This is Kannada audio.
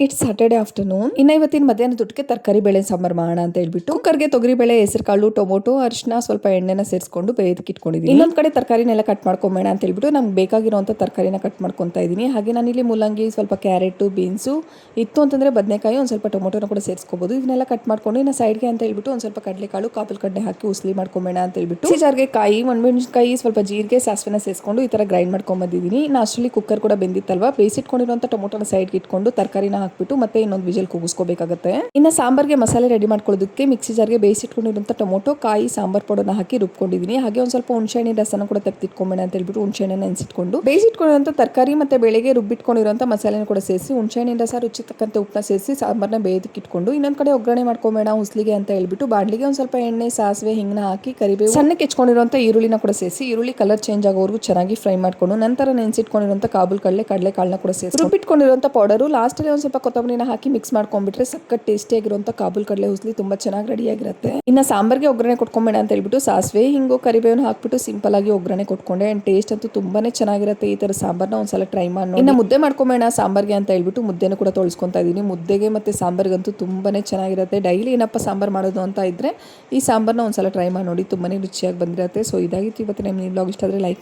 It's Saturday afternoon. ಇವತ್ತಿನ ಮಧ್ಯಾಹ್ನ ದುಡ್ಡಿಗೆ ತರಕಾರಿ ಬೇಳೆ ಸಾಂಬಾರ್ ಮಾಡೋಣ ಅಂತ ಹೇಳ್ಬಿಟ್ಟು ಕುಕ್ಕರ್ಗೆ ತೊಗರಿ ಬೇಳೆ, ಹೆಸರು ಕಾಳು, ಟೊಮೊಟೊ, ಅರಿಶಿನ, ಸ್ವಲ್ಪ ಎಣ್ಣೆನ ಸೇರಿಸ್ಕೊಂಡು ಬೇಯೋದಕ್ಕೆ ಇಟ್ಕೊಂಡಿದ್ದೀನಿ. ಇನ್ನೊಂದ್ ಕಡೆ ತರಕಾರಿನೆಲ್ಲ ಕಟ್ ಮಾಡ್ಕೊಂಬೇಡ ಅಂತ ಹೇಳ್ಬಿಟ್ಟು ನಮ್ಗೆ ಬೇಕಾಗಿರುವಂತ ತರಕಾರಿನ ಕಟ್ ಮಾಡ್ಕೊತಾ ಇದೀನಿ. ಹಾಗೆ ನಾನಿಲ್ಲಿ ಮೂಲಂಗಿ, ಸ್ವಲ್ಪ ಕ್ಯಾರೆಟ್, ಬೀನ್ಸು ಇತ್ತು ಅಂತಂದ್ರೆ ಬದನೆಕಾಯಿ, ಒಂದ್ ಸ್ವಲ್ಪ ಟೊಮೊಟೊನ ಕೂಡ ಸೇರಿಸ್ಕೋಬಹುದು. ಇದನ್ನೆಲ್ಲ ಕಟ್ ಮಾಡ್ಕೊಂಡು ಇನ್ನು ಸೈಡ್ಗೆ ಅಂತ ಹೇಳ್ಬಿಟ್ಟು ಒಂದ್ ಸ್ವಲ್ಪ ಕಡಲೆಕಾಳು, ಕಾಪಲ್ ಕಡ್ಡೆ ಹಾಕಿ ಉಸ್ಲಿ ಮಾಡ್ಕೊಂಬೇಡ ಅಂತ ಹೇಳ್ಬಿಟ್ಟು ಜಾರ್ಗೆ ಕಾಯಿ, ಒಣಮೆಣಸಿನಕಾಯಿ, ಸ್ವಲ್ಪ ಜೀರಿಗೆ, ಸಾಸಿವೆನ ಸೇರಿಸ್ಕೊಂಡು ಈ ತರ ಗ್ರೈಂಡ್ ಮಾಡ್ಕೊಂಡ್ ಬಂದಿದ್ದೀನಿ. ಇನ್ನು ಅಷ್ಟರಲ್ಲಿ ಕುಕ್ಕರ್ ಕೂಡ ಬೆಂದಿತ್ತಲ್ವಾ, ಬೇಯಿಸಿಟ್ಕೊಂಡಿರುವಂತ ಟೊಮೊಟೊನ ಸೈಡ್ಗೆ ಇಟ್ಕೊಂಡು ತರಕಾರಿನ ಹಾಕ್ಬಿಟ್ಟು ಮತ್ತೆ ಇನ್ನೊಂದು ವಿಜಲ್ ಕೂಗಿಸ್ಕೋಬೇಕಾಗುತ್ತೆ. ಇನ್ನು ಸಾಂಬಾರ್ಗೆ ಮಸಾಲೆ ರೆಡಿ ಮಾಡ್ಕೊಳ್ಳೋದಕ್ಕೆ ಮಿಕ್ಸಿ ಜಾರ್ಗೆ ಬೇಯಿಸಿಟ್ಕೊಂಡಿರುವಂತ ಟೊಮೊಟೊ, ಕಾಯಿ, ಸಾಂಬಾರ್ ಪೌಡರ್ನ ಹಾಕಿ ರುಬ್ಕೊಂಡಿದ್ದೀನಿ. ಹಾಗೆ ಒಂದ್ ಸ್ವಲ್ಪ ಹುಣಸೆಹಣ್ಣಿನ ರಸನ ಕೂಡ ತೆಗೆದಿಟ್ಕೊಂಬೇಡ ಅಂತ ಹೇಳ್ಬಿಟ್ಟು ಹುಣಸೆಹಣ್ಣನ್ನ ನೆನೆಸಿಟ್ಕೊಂಡು ಬೇಯಿಸಿಟ್ಕೊಂಡಿರುವಂತ ತರಕಾರಿ ಮತ್ತೆ ಬೆಳೆಗೆ ರುಬ್ಬಿಟ್ಕೊಂಡಿರುವಂತ ಮಸಾಲೆನ ಕೂಡ ಸೇರಿಸಿ ಹುಣಸೆಹಣ್ಣಿನ ರಸ, ರುಚಿ ತಕ್ಕಂತೆ ಉಪ್ಪನ್ನ ಸೇರಿಸಿ ಸಾಂಬಾರ್ನ ಬೇಯೋದಕ್ಕೆ ಇಟ್ಕೊಂಡು ಇನ್ನೊಂದ್ ಕಡೆ ಒಗ್ಗರಣೆ ಮಾಡ್ಕೊಂಬೇಡ ಉಸ್ಲಿಗೆ ಅಂತ ಹೇಳ್ಬಿಟ್ಟು ಬಾಣಲಿಗೆ ಒಂದ್ ಸ್ವಲ್ಪ ಎಣ್ಣೆ, ಸಾಸಿವೆ, ಹಿಂಗನ ಹಾಕಿ ಕರಿಬೇವು, ಸಣ್ಣಕ್ಕೆ ಹೆಚ್ಕೊಂಡಿರುವಂತ ಈರುಳ್ಳಿನ ಕೂಡ ಸೇರಿಸಿ ಈರುಳ್ಳಿ ಕಲರ್ ಚೇಂಜ್ ಆಗೋವರೆಗೂ ಚೆನ್ನಾಗಿ ಫ್ರೈ ಮಾಡ್ಕೊಂಡು ನಂತರ ನೆನೆಸಿಟ್ಕೊಂಡಿರುವಂತ ಕಾಬೂಲ್ ಕಡಲೆಕಾಳನ್ನ ಕೂಡ ಸೇರಿಸಿ ರುಬ್ಬಿಟ್ಕೊಂಡಿರುವಂತ ಪೌಡರು, ಲಾಸ್ಟ್ ಅಲ್ಲಿ ಒಂದ್ ಸ್ವಲ್ಪ ಕೊತ್ತಂಬರಿನ ಹಾಕಿ ಮಿಕ್ಸ್ ಮಾಡ್ಕೊಂಡ್ಬಿಟ್ರೆ ಸಕ್ಕತ್ ಟೇಸ್ಟಿ ಆಗಿರುವಂತ ಕಾಬೂಲ್ ಕಡಲೆ ಉಸ್ಲಿ ತುಂಬಾ ಚೆನ್ನಾಗಿ ರೆಡಿ ಆಗಿರುತ್ತೆ. ಇನ್ನ ಸಾಂಬಾರ್ಗೆ ಒಗ್ಗರಣೆ ಕೊಟ್ಕೊಂಬೇಡ ಅಂತ ಹೇಳ್ಬಿಟ್ಟು ಸಾಸಿವೆ, ಹಿಂಗು, ಕರಿಬೇವನ್ನ ಹಾಕ್ಬಿಟ್ಟು ಸಿಂಪಲ್ ಆಗಿ ಒಗ್ಗರಣೆ ಕೊಟ್ಕೊಂಡೆ. ಅಂಡ್ ಟೇಸ್ಟ್ ಅಂತೂ ತುಂಬಾನೇ ಚೆನ್ನಾಗಿರುತ್ತೆ. ಈ ತರ ಸಾಂಬಾರ್ನ ಒಂದ್ಸಲ ಟ್ರೈ ಮಾಡಿ. ಇನ್ನ ಮುದ್ದೆ ಮಾಡ್ಕೊಂಬೇಡ ಸಾಂಬಾರ್ಗೆ ಅಂತ ಹೇಳ್ಬಿಟ್ಟು ಮುದ್ದೆನೂ ಕೂಡ ತೊಳ್ಸ್ಕೊಂತಾ ಇದೀನಿ. ಮುದ್ದೆಗೆ ಮತ್ತೆ ಸಾಂಬಾರ್ಗಂತೂ ತುಂಬಾನೇ ಚೆನ್ನಾಗಿರುತ್ತೆ. ಡೈಲಿ ಏನಪ್ಪ ಸಾಂಬಾರ್ ಮಾಡೋದು ಅಂತ ಇದ್ರೆ ಈ ಸಾಂಬಾರ್ನ ಒಂದ್ಸಲ ಟ್ರೈ ಮಾಡಿ ನೋಡಿ, ತುಂಬಾನೇ ರುಚಿಯಾಗಿ ಬಂದಿರುತ್ತೆ. ಸೊ ಇದಾಗಿತ್ತು ಇವತ್ತಿನ ನಿಮ್ಮ ವ್ಲಾಗ್. ಇಷ್ಟ ಆದ್ರೆ ಲೈಕ್